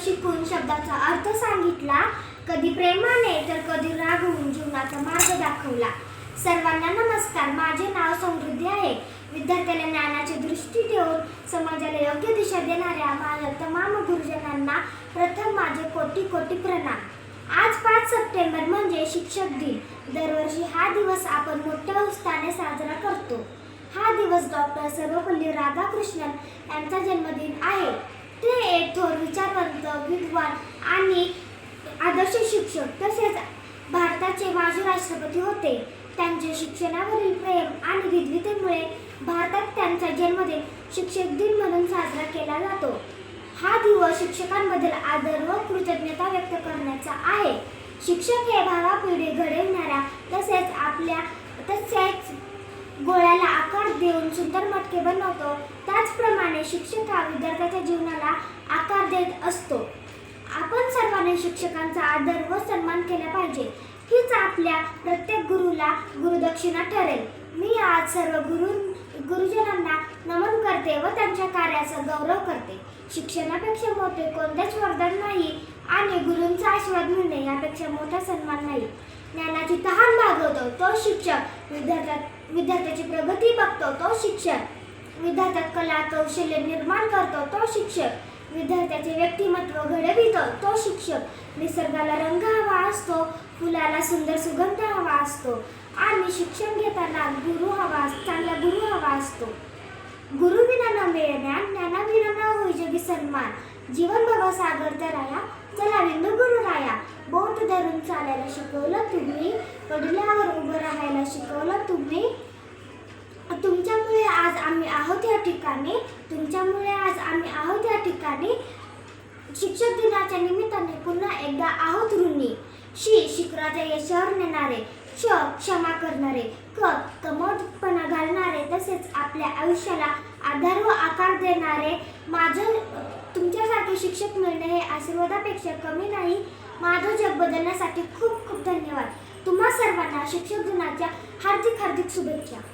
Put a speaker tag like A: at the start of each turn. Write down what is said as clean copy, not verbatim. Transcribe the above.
A: शिकून शब्दाचा अर्थ सांगितला, कधी प्रेमाने तर कधी रागवून जीवनाचा मार्ग दाखवला. सर्वांना नमस्कार. माझे नाव समृद्धी आहे. विद्यार्थ्याला ज्ञानाची दृष्टी देऊन समाजाला योग्य दिशा देणाऱ्या माझ्या तमाम गुरुजनांना प्रथम माझे कोटी कोटी प्रणाम. आज 5 सप्टेंबर म्हणजे शिक्षक दिन. दरवर्षी हा दिवस आपण मोठ्या उत्साहाने साजरा करतो. हा दिवस डॉक्टर सर्वपल्ली राधाकृष्णन यांचा जन्मदिन आहे. ते एक थोर विचारवंत, विद्वान आणि आदर्श शिक्षक तसेच भारताचे माजी राष्ट्रपती होते. त्यांचे शिक्षणावरील प्रेम आणि विद्वतेमुळे भारतात त्यांचा जन्मदिन शिक्षक दिन म्हणून साजरा केला जातो. हा दिवस शिक्षकांबद्दल आदर व कृतज्ञता व्यक्त करण्याचा आहे. शिक्षक हे भावी पिढी घडविणाऱ्या तसेच गोळ्याला आकार देऊन सुंदर मटके बनवतो, त्याचप्रमाणे शिक्षक हा विद्यार्थ्याच्या जीवनाला आकार देत असतो. आपण सर्वांनी शिक्षकांचा आदर व सन्मान केला पाहिजे. हीच आपल्या प्रत्येक गुरुला गुरुदक्षिणा ठरेल. मी आज सर्व गुरुजनांना नमन करते व त्यांच्या कार्याचा गौरव करते. शिक्षणापेक्षा मोठे कोणतेच वरदान नाही आणि गुरूंचा आशीर्वाद मिळणे यापेक्षा मोठा सन्मान नाही. ज्ञानाची तहान भागवतो तो शिक्षक, विद्यार्थ्याची प्रगती बघतो तो शिक्षक, विद्यार्थ्यात कला कौशल्य निर्माण करतो तो शिक्षक, विद्यार्थ्याचे व्यक्तिमत्व घडवितो तो शिक्षक. निसर्गाला रंग हवा असतो, फुलाला सुंदर सुगंध हवा असतो आणि शिक्षण घेताना चांगला गुरु हवा असतो. गुरु विना न मिळे ज्ञान, ज्ञानाविना न होई जगी सन्मान. जीवन भव सागर तराया, चला बिंदू गुरु राया. बोट धरून चालायला शिकवलं तुम्ही, पडल्यावर उभं राहायला शिकवलं तुम्ही. तुमच्यामुळे आज आम्ही आहोत या ठिकाणी. शिक्षक दिनाच्या निमित्ताने पुन्हा एकदा आहोत ऋणी. शिकराच्या यशावर नेणारे, क्षमा करणारे, कमोदपणा घालणारे तसेच आपल्या आयुष्याला आधार व आकार देणारे. तुमच्यासारखे शिक्षक मिळणे हे आशीर्वादापेक्षा कमी नाही. माझं जग बदलण्यासाठी खूप खूप धन्यवाद. तुम्हा सर्वांना शिक्षक दिनाच्या हार्दिक शुभेच्छा.